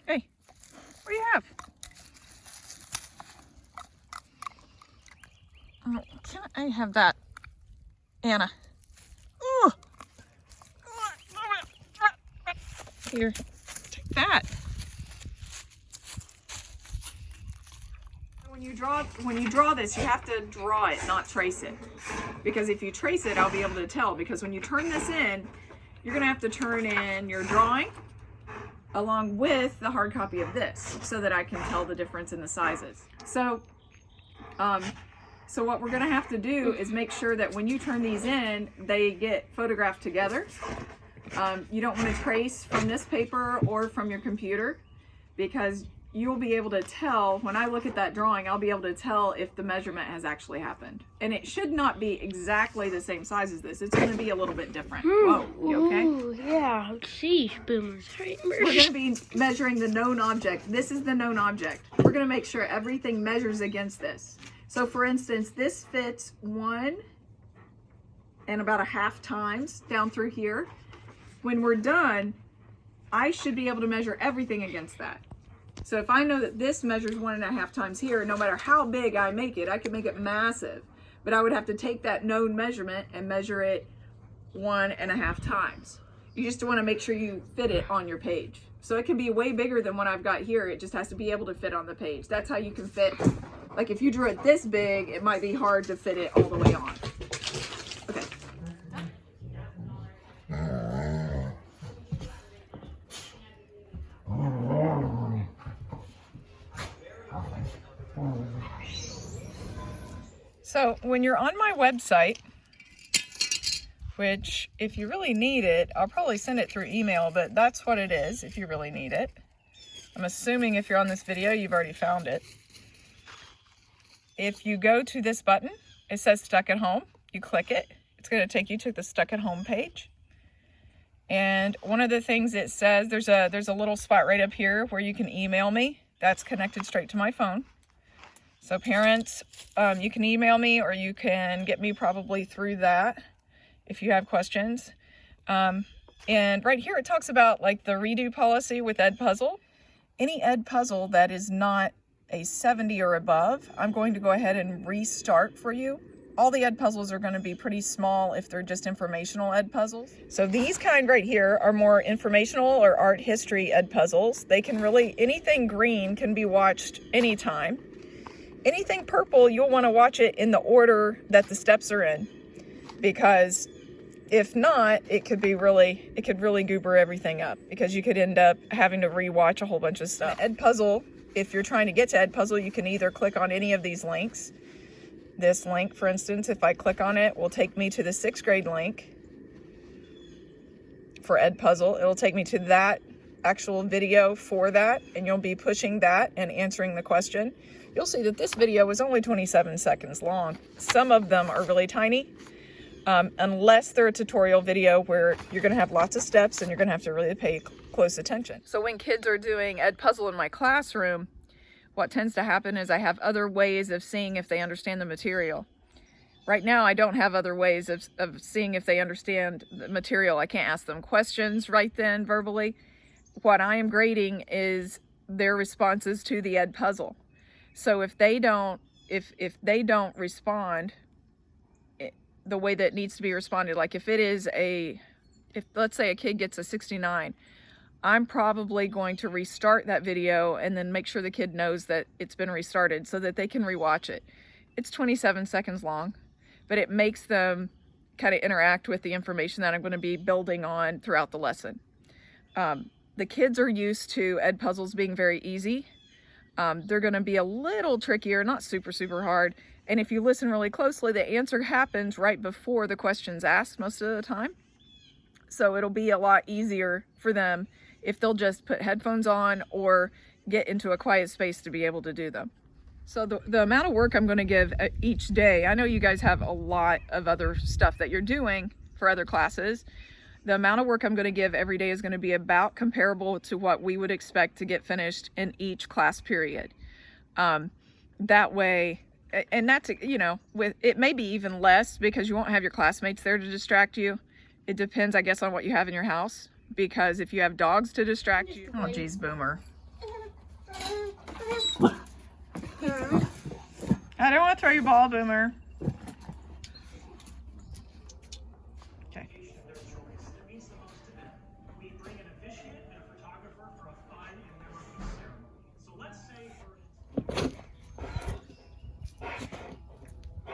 Hey, what do you have? Oh, can I have that, Anna? Ooh. Here, take that. When you draw this, you have to draw it, not trace it. Because if you trace it, I'll be able to tell. Because when you turn this in, you're gonna have to turn in your drawing along with the hard copy of this, so that I can tell the difference in the sizes. So what we're gonna have to do is make sure that when you turn these in, they get photographed together. You don't want to trace from this paper or from your computer, because you'll be able to tell, when I look at that drawing, I'll be able to tell if the measurement has actually happened. And it should not be exactly the same size as this. It's going to be a little bit different. Whoa, you okay? Ooh, yeah, sheesh, boomers. We're going to be measuring the known object. This is the known object. We're going to make sure everything measures against this. So for instance, this fits 1 and about 1/2 times down through here. When we're done, I should be able to measure everything against that. So if I know that this measures 1.5 times here, no matter how big I make it, I can make it massive, but I would have to take that known measurement and measure it 1.5 times. You just want to make sure you fit it on your page. So it can be way bigger than what I've got here. It just has to be able to fit on the page. That's how you can fit. Like if you drew it this big, it might be hard to fit it all the way on. Okay. So when you're on my website, which if you really need it, I'll probably send it through email, but that's what it is if you really need it. I'm assuming if you're on this video, you've already found it. If you go to this button, it says Stuck at Home. You click it. It's going to take you to the Stuck at Home page. And one of the things it says, there's a little spot right up here where you can email me. That's connected straight to my phone. So parents, you can email me, or you can get me probably through that if you have questions. And right here it talks about like the redo policy with Edpuzzle. Any Edpuzzle that is not a 70 or above, I'm going to go ahead and restart for you. All the Edpuzzles are going to be pretty small if they're just informational Edpuzzles. So these kind right here are more informational or art history Edpuzzles. They can really, anything green can be watched anytime. Anything purple, you'll want to watch it in the order that the steps are in, because if not, it could really goober everything up, because you could end up having to rewatch a whole bunch of stuff. Edpuzzle, if you're trying to get to Edpuzzle, you can either click on any of these links. This link, for instance, if I click on it, will take me to the 6th grade link for Edpuzzle. It'll take me to that actual video for that, and you'll be pushing that and answering the question. You'll see that this video was only 27 seconds long. Some of them are really tiny, unless they're a tutorial video where you're going to have lots of steps and you're going to have to really pay close attention. So when kids are doing Edpuzzle in my classroom, what tends to happen is I have other ways of seeing if they understand the material. Right now, I don't have other ways of seeing if they understand the material. I can't ask them questions right then verbally. What I am grading is their responses to the Edpuzzle. So if they don't respond the way that it needs to be responded, like if let's say a kid gets a 69, I'm probably going to restart that video and then make sure the kid knows that it's been restarted so that they can rewatch it. It's 27 seconds long, but it makes them kind of interact with the information that I'm going to be building on throughout the lesson. The kids are used to Edpuzzles being very easy. They're going to be a little trickier, not super, super hard. And if you listen really closely, the answer happens right before the question's asked most of the time. So it'll be a lot easier for them if they'll just put headphones on or get into a quiet space to be able to do them. So the amount of work I'm going to give each day, I know you guys have a lot of other stuff that you're doing for other classes. The amount of work I'm going to give every day is going to be about comparable to what we would expect to get finished in each class period. That way, and that's, with it may be even less because you won't have your classmates there to distract you. It depends, I guess, on what you have in your house, because if you have dogs to distract you. Oh geez, Boomer. I don't want to throw your ball, Boomer. Okay.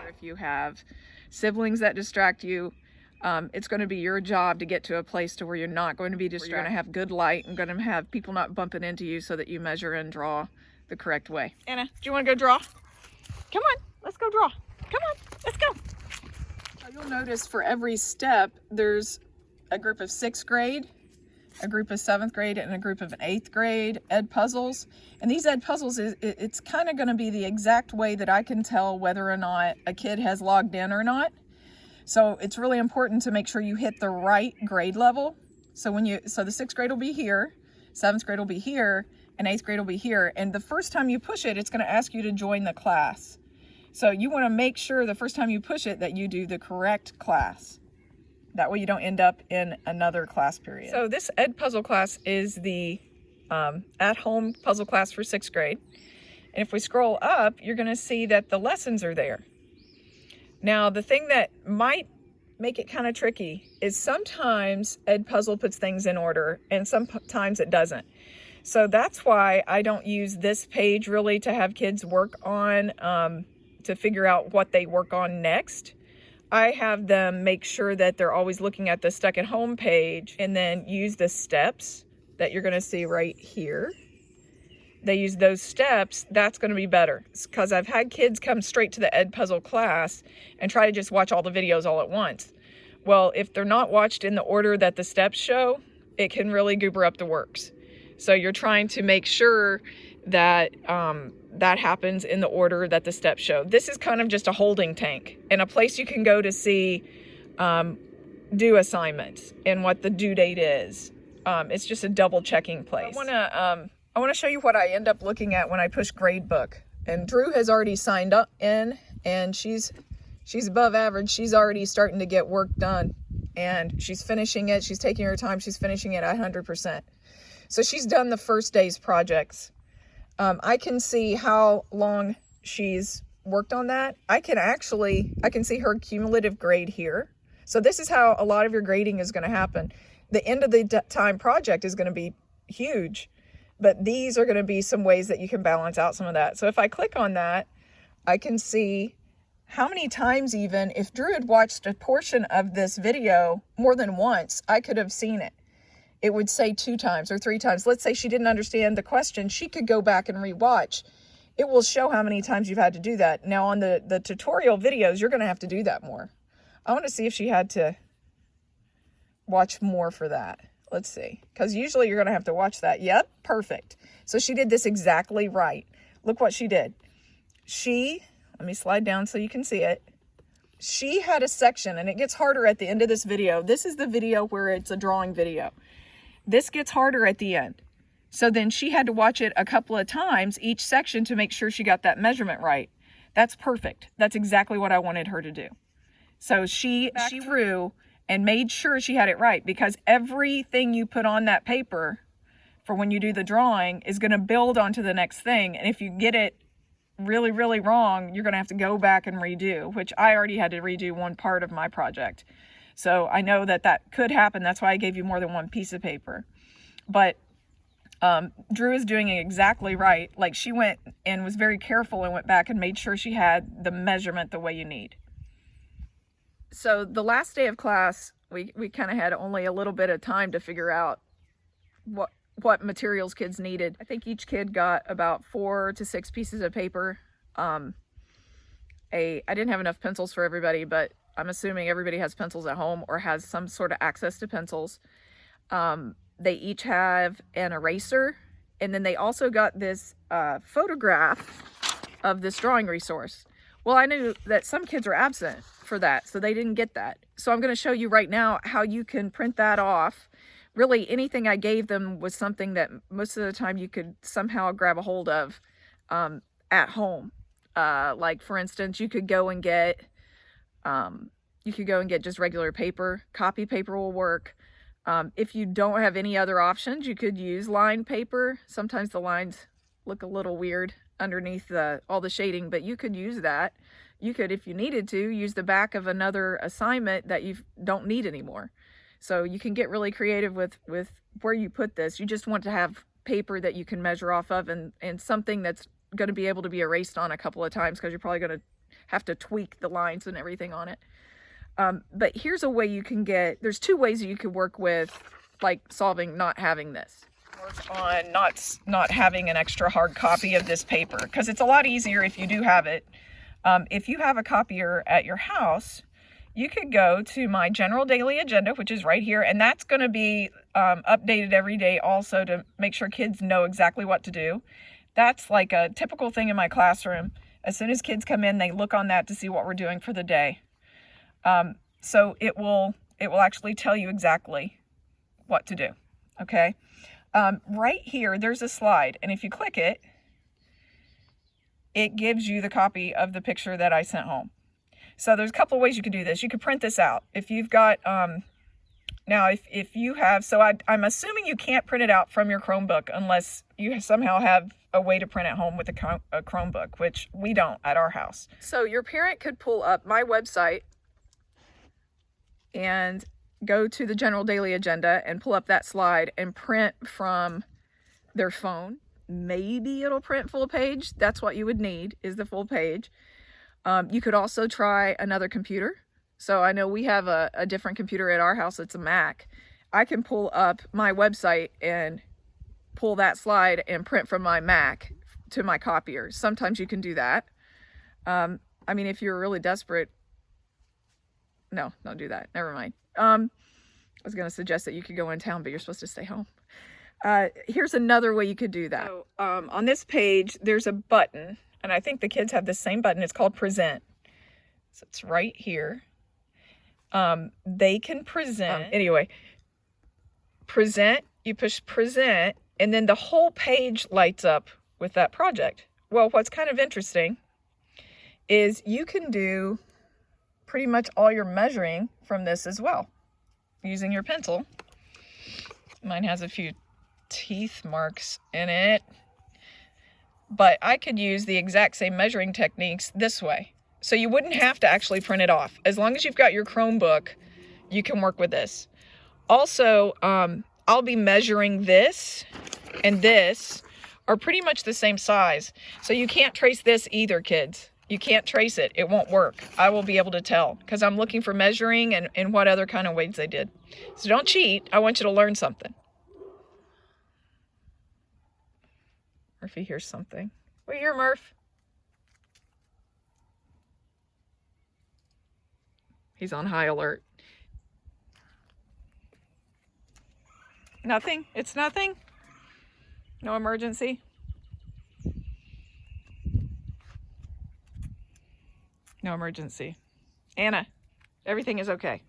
If you have siblings that distract you, it's going to be your job to get to a place to where you're not going to be distracted. You're going to have good light and going to have people not bumping into you so that you measure and draw the correct way. Anna, do you want to go draw? Come on, let's go draw. Come on, let's go. So you'll notice for every step, there's a group of 6th grade, a group of 7th grade, and a group of 8th grade Ed puzzles. And these Ed puzzles, it's kind of going to be the exact way that I can tell whether or not a kid has logged in or not. So it's really important to make sure you hit the right grade level. So the 6th grade will be here, 7th grade will be here, and 8th grade will be here. And the first time you push it, it's going to ask you to join the class. So you want to make sure the first time you push it that you do the correct class. That way you don't end up in another class period. So this Ed puzzle class is the at-home puzzle class for 6th grade. And if we scroll up, you're going to see that the lessons are there. Now, the thing that might make it kind of tricky is sometimes Ed Puzzle puts things in order and sometimes it doesn't. So that's why I don't use this page really to have kids work on, to figure out what they work on next. I have them make sure that they're always looking at the Stuck at Home page and then use the steps that you're going to see right here. They use those steps. That's going to be better, because I've had kids come straight to the Ed Puzzle class and try to just watch all the videos all at once. Well, if they're not watched in the order that the steps show, it can really goober up the works. So you're trying to make sure that that happens in the order that the steps show. This is kind of just a holding tank and a place you can go to see due assignments and what the due date is. It's just a double checking place. I want to show you what I end up looking at when I push gradebook. And Drew has already signed up in, and she's above average. She's already starting to get work done, and she's finishing it. She's taking her time. She's finishing it at 100%. So she's done the first day's projects. I can see how long she's worked on that. I can see her cumulative grade here. So this is how a lot of your grading is going to happen. The end of the time project is going to be huge, but these are going to be some ways that you can balance out some of that. So if I click on that, I can see how many times, even if Drew had watched a portion of this video more than once, I could have seen it. It would say 2 times or 3 times. Let's say she didn't understand the question. She could go back and rewatch. It will show how many times you've had to do that. Now on the tutorial videos, you're going to have to do that more. I want to see if she had to watch more for that. Let's see. Because usually you're going to have to watch that. Yep, perfect. So she did this exactly right. Look what she did. Let me slide down so you can see it. She had a section, and it gets harder at the end of this video. This is the video where it's a drawing video. This gets harder at the end. So then she had to watch it a couple of times, each section, to make sure she got that measurement right. That's perfect. That's exactly what I wanted her to do. So she through and made sure she had it right, because everything you put on that paper for when you do the drawing is going to build onto the next thing. And if you get it really, really wrong, you're going to have to go back and redo, which I already had to redo one part of my project. So I know that that could happen. That's why I gave you more than one piece of paper. But Drew is doing it exactly right. Like, she went and was very careful and went back and made sure she had the measurement the way you need. So the last day of class, we kind of had only a little bit of time to figure out what materials kids needed. I think each kid got about 4 to 6 pieces of paper. I didn't have enough pencils for everybody, but I'm assuming everybody has pencils at home or has some sort of access to pencils. They each have an eraser, and then they also got this photograph of this drawing resource. Well, I knew that some kids are absent for that, so they didn't get that. So I'm going to show you right now how you can print that off. Really, anything I gave them was something that most of the time you could somehow grab a hold of at home. Like, for instance, you could go and get just regular paper. Copy paper will work. If you don't have any other options, you could use lined paper. Sometimes the lines look a little weird underneath all the shading, but you could use that. You could, if you needed to, use the back of another assignment that you don't need anymore. So you can get really creative with where you put this. You just want to have paper that you can measure off of, and something that's going to be able to be erased on a couple of times, because you're probably going to have to tweak the lines and everything on it. But here's a way you can there's two ways that you could work with like solving not having this. Work on not having an extra hard copy of this paper, because it's a lot easier if you do have it. If you have a copier at your house, you could go to my general daily agenda, which is right here, and that's going to be updated every day also to make sure kids know exactly what to do. That's like a typical thing in my classroom. As soon as kids come in, they look on that to see what we're doing for the day. So it will actually tell you exactly what to do. Okay. Right here, there's a slide, and if you click it, it gives you the copy of the picture that I sent home. So there's a couple of ways you could do this. You could print this out. If you've got, now if you have, so I'm assuming you can't print it out from your Chromebook unless you somehow have a way to print at home with a Chromebook, which we don't at our house. So your parent could pull up my website and go to the general daily agenda and pull up that slide and print from their phone. Maybe it'll print full page. That's what you would need, is the full page. You could also try another computer. So I know we have a different computer at our house. It's a Mac. I can pull up my website and pull that slide and print from my Mac to my copier. Sometimes you can do that. I mean, if you're really desperate, no, don't do that. Never mind. I was going to suggest that you could go in town, but you're supposed to stay home. Here's another way you could do that. So, on this page, there's a button, and I think the kids have the same button. It's called Present. So it's right here. They can present. Anyway, present, you push present, and then the whole page lights up with that project. Well, what's kind of interesting is you can do pretty much all your measuring from this as well, using your pencil. Mine has a few teeth marks in it, but I could use the exact same measuring techniques this way. So you wouldn't have to actually print it off. As long as you've got your Chromebook, you can work with this. Also, I'll be measuring this and this are pretty much the same size. So you can't trace this either, kids. You can't trace it. It won't work. I will be able to tell because I'm looking for measuring and what other kind of weights they did. So don't cheat. I want you to learn something. Murphy hears something. What do you hear, Murph? He's on high alert. Nothing? It's nothing? No emergency? No emergency. Anna, everything is okay.